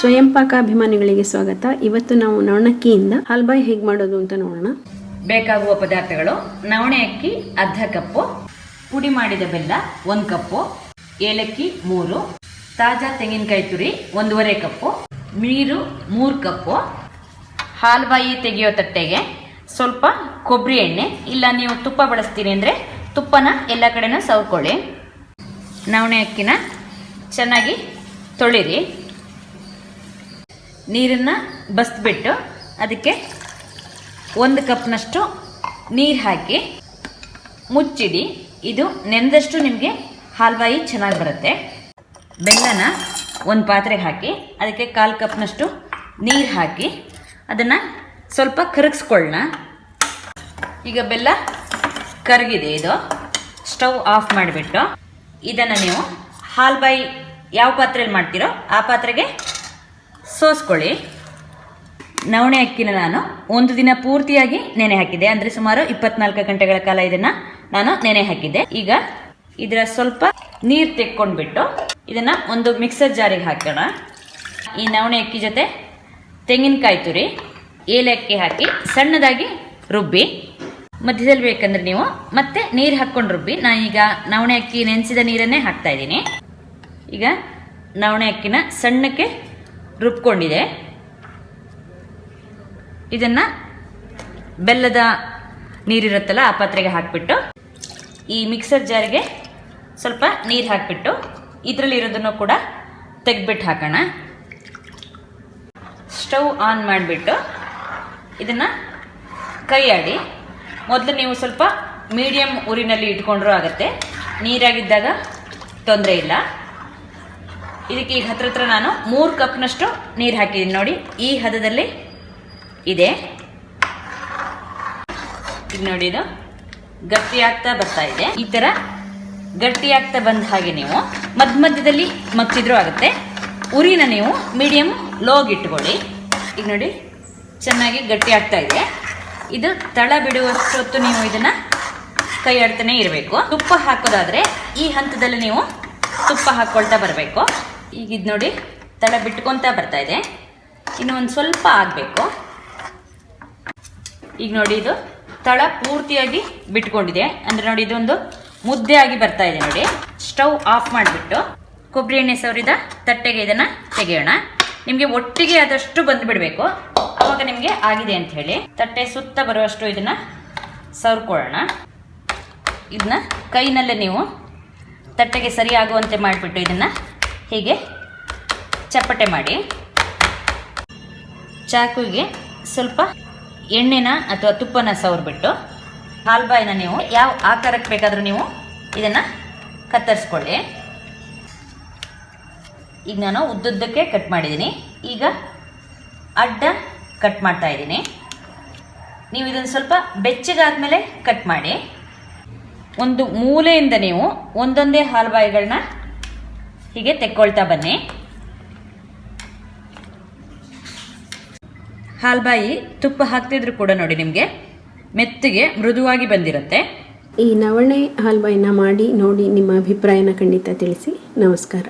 ಸ್ವಯಂ ಪಾಕ ಅಭಿಮಾನಿಗಳಿಗೆ ಸ್ವಾಗತ. ಇವತ್ತು ನಾವು ನವಣಕ್ಕಿಯಿಂದ ಹಾಲ್ಬಾಯಿ ಹೇಗೆ ಮಾಡೋದು ಅಂತ ನೋಡೋಣ. ಬೇಕಾಗುವ ಪದಾರ್ಥಗಳು: ನವಣೆ ಅಕ್ಕಿ ಅರ್ಧ ಕಪ್ಪು, ಪುಡಿ ಮಾಡಿದ ಬೆಲ್ಲ 1 ಕಪ್ಪು, ಏಲಕ್ಕಿ 3, ತಾಜಾ ತೆಂಗಿನಕಾಯಿ ತುರಿ 1.5 ಕಪ್ಪು, ನೀರು 3 ಕಪ್ಪು, ಹಾಲ್ಬಾಯಿ ತೆಗೆಯೋ ತಟ್ಟೆಗೆ ಸ್ವಲ್ಪ ಕೊಬ್ಬರಿ ಎಣ್ಣೆ, ಇಲ್ಲ ನೀವು ತುಪ್ಪ ಬಳಸ್ತೀರಿ ಅಂದರೆ ತುಪ್ಪನ ಎಲ್ಲ ಕಡೆನೂ ಸವರ್ಕೊಳ್ಳಿ. ನವಣೆ ಅಕ್ಕಿನ ಚೆನ್ನಾಗಿ ತೊಳಿರಿ. ನೀರನ್ನು ಬಸ್ಬಿಟ್ಟು ಅದಕ್ಕೆ 1 ಕಪ್ನಷ್ಟು ನೀರು ಹಾಕಿ ಮುಚ್ಚಿಡಿ. ಇದು ನೆಂದಷ್ಟು ನಿಮಗೆ ಹಾಲ್ಬಾಯಿ ಚೆನ್ನಾಗಿ ಬರುತ್ತೆ. ಬೆಲ್ಲನ ಒಂದು ಪಾತ್ರೆಗೆ ಹಾಕಿ ಅದಕ್ಕೆ 1/4 ಕಪ್ನಷ್ಟು ನೀರು ಹಾಕಿ ಅದನ್ನು ಸ್ವಲ್ಪ ಕರಗಿಸ್ಕೊಳ್ಳೋಣ. ಈಗ ಬೆಲ್ಲ ಕರಗಿದೆ. ಇದು ಸ್ಟವ್ ಆಫ್ ಮಾಡಿಬಿಟ್ಟು ಇದನ್ನು ನೀವು ಹಾಲ್ಬಾಯಿ ಯಾವ ಪಾತ್ರೆಯಲ್ಲಿ ಮಾಡ್ತೀರೋ ಆ ಪಾತ್ರೆಗೆ ಸೋಸ್ಕೊಳ್ಳಿ. ನವಣೆ ಅಕ್ಕಿನ ನಾನು 1 ದಿನ ಪೂರ್ತಿಯಾಗಿ ನೆನೆ ಹಾಕಿದ್ದೆ, ಅಂದರೆ ಸುಮಾರು 24 ಗಂಟೆಗಳ ಕಾಲ ಇದನ್ನು ನಾನು ನೆನೆ ಹಾಕಿದ್ದೆ. ಈಗ ಇದರ ಸ್ವಲ್ಪ ನೀರು ತೆಕ್ಕೊಂಡ್ಬಿಟ್ಟು ಇದನ್ನು ಒಂದು ಮಿಕ್ಸರ್ ಜಾರಿಗೆ ಹಾಕೋಣ. ಈ ನವಣೆ ಅಕ್ಕಿ ಜೊತೆ ತೆಂಗಿನಕಾಯಿ ತುರಿ, ಏಲಕ್ಕಿ ಹಾಕಿ ಸಣ್ಣದಾಗಿ ರುಬ್ಬಿ. ಮಧ್ಯದಲ್ಲಿ ಬೇಕಂದ್ರೆ ನೀವು ಮತ್ತೆ ನೀರು ಹಾಕ್ಕೊಂಡು ರುಬ್ಬಿ. ನಾನೀಗ ನವಣೆ ಅಕ್ಕಿ ನೆನೆಸಿದ ನೀರನ್ನೇ ಹಾಕ್ತಾ ಇದ್ದೀನಿ. ಈಗ ನವಣೆ ಅಕ್ಕಿನ ಸಣ್ಣಕ್ಕೆ ರುಬ್ಕೊಂಡಿದೆ. ಇದನ್ನು ಬೆಲ್ಲದ ನೀರಿರುತ್ತಲ್ಲ ಆ ಪಾತ್ರೆಗೆ ಹಾಕಿಬಿಟ್ಟು ಈ ಮಿಕ್ಸರ್ ಜಾರಿಗೆ ಸ್ವಲ್ಪ ನೀರು ಹಾಕಿಬಿಟ್ಟು ಇದರಲ್ಲಿರೋದನ್ನು ಕೂಡ ತೆಗೆದ್ಬಿಟ್ಟು ಹಾಕೋಣ. ಸ್ಟವ್ ಆನ್ ಮಾಡಿಬಿಟ್ಟು ಇದನ್ನು ಕೈ ಆಡಿ. ಮೊದಲು ನೀವು ಸ್ವಲ್ಪ ಮೀಡಿಯಮ್ ಉರಿನಲ್ಲಿ ಇಟ್ಕೊಂಡ್ರೂ ಆಗುತ್ತೆ, ನೀರಾಗಿದ್ದಾಗ ತೊಂದರೆ ಇಲ್ಲ. ಇದಕ್ಕೆ ಈಗ ಹತ್ರ ನಾನು 3 ಕಪ್ನಷ್ಟು ನೀರು ಹಾಕಿದ್ದೀನಿ. ನೋಡಿ, ಈ ಹದದಲ್ಲಿ ಇದೆ. ಈಗ ನೋಡಿ, ಇದು ಗಟ್ಟಿ ಆಗ್ತಾ ಬರ್ತಾ ಇದೆ. ಈ ಥರ ಗಟ್ಟಿ ಆಗ್ತಾ ಬಂದ ಹಾಗೆ ನೀವು ಮಧ್ಯದಲ್ಲಿ ಮಗ್ಚಿದ್ರೂ ಆಗುತ್ತೆ. ಉರಿನ ನೀವು ಮೀಡಿಯಮ್ ಲೋಗ್ ಇಟ್ಕೊಳ್ಳಿ. ಈಗ ನೋಡಿ, ಚೆನ್ನಾಗಿ ಗಟ್ಟಿ ಆಗ್ತಾ ಇದೆ. ಇದು ತಳ ಬಿಡುವಷ್ಟು ಹೊತ್ತು ನೀವು ಇದನ್ನು ಕೈ ಆಡ್ತಾನೆ ಇರಬೇಕು. ತುಪ್ಪ ಹಾಕೋದಾದರೆ ಈ ಹಂತದಲ್ಲಿ ನೀವು ತುಪ್ಪ ಹಾಕ್ಕೊಳ್ತಾ ಬರಬೇಕು. ಈಗ ಇದು ನೋಡಿ, ತಳ ಬಿಟ್ಕೊತಾ ಬರ್ತಾ ಇದೆ. ಇನ್ನು ಒಂದು ಸ್ವಲ್ಪ ಆಗಬೇಕು. ಈಗ ನೋಡಿ, ಇದು ತಳ ಪೂರ್ತಿಯಾಗಿ ಬಿಟ್ಕೊಂಡಿದೆ. ಅಂದರೆ ನೋಡಿ, ಇದೊಂದು ಮುದ್ದೆ ಆಗಿ ಬರ್ತಾ ಇದೆ. ನೋಡಿ, ಸ್ಟವ್ ಆಫ್ ಮಾಡಿಬಿಟ್ಟು ಕೊಬ್ಬರಿ ಎಣ್ಣೆ ಸವರಿದ ತಟ್ಟೆಗೆ ಇದನ್ನು ತೆಗೆಯೋಣ. ನಿಮಗೆ ಒಟ್ಟಿಗೆ ಆದಷ್ಟು ಬಂದುಬಿಡಬೇಕು, ಆವಾಗ ನಿಮಗೆ ಆಗಿದೆ ಅಂತ ಹೇಳಿ. ತಟ್ಟೆ ಸುತ್ತ ಬರುವಷ್ಟು ಇದನ್ನು ಸವರ್ಕೊಳ್ಳೋಣ. ಇದನ್ನ ಕೈನಲ್ಲೇ ನೀವು ತಟ್ಟೆಗೆ ಸರಿ ಆಗುವಂತೆ ಮಾಡಿಬಿಟ್ಟು ಇದನ್ನು ಹೀಗೆ ಚಪ್ಪಟೆ ಮಾಡಿ. ಚಾಕುವಿಗೆ ಸ್ವಲ್ಪ ಎಣ್ಣೆನ ಅಥವಾ ತುಪ್ಪನ ಸವರ್ಬಿಟ್ಟು ಹಾಲ್ಬಾಯಿನ ನೀವು ಯಾವ ಆಕಾರಕ್ಕೆ ಬೇಕಾದರೂ ನೀವು ಇದನ್ನು ಕತ್ತರಿಸ್ಕೊಳ್ಳಿ. ಈಗ ನಾನು ಉದ್ದುದ್ದಕ್ಕೆ ಕಟ್ ಮಾಡಿದ್ದೀನಿ. ಈಗ ಅಡ್ಡ ಕಟ್ ಮಾಡ್ತಾ ಇದ್ದೀನಿ. ನೀವು ಇದನ್ನು ಸ್ವಲ್ಪ ಬೆಚ್ಚಗಾದ್ಮೇಲೆ ಕಟ್ ಮಾಡಿ. ಒಂದು ಮೂಲೆಯಿಂದ ನೀವು ಒಂದೊಂದೇ ಹಾಲ್ಬಾಯಿಗಳನ್ನ ಹೀಗೆ ತೆಕ್ಕೊಳ್ತಾ ಬನ್ನಿ. ಹಾಲ್ಬಾಯಿ ತುಪ್ಪ ಹಾಕ್ತಿದ್ರು ಕೂಡ ನೋಡಿ, ನಿಮಗೆ ಮೆತ್ತಗೆ ಮೃದುವಾಗಿ ಬಂದಿರುತ್ತೆ. ಈ ನವಣೆ ಹಾಲ್ಬಾಯಿನ ಮಾಡಿ ನೋಡಿ ನಿಮ್ಮ ಅಭಿಪ್ರಾಯನ ಖಂಡಿತ ತಿಳಿಸಿ. ನಮಸ್ಕಾರ.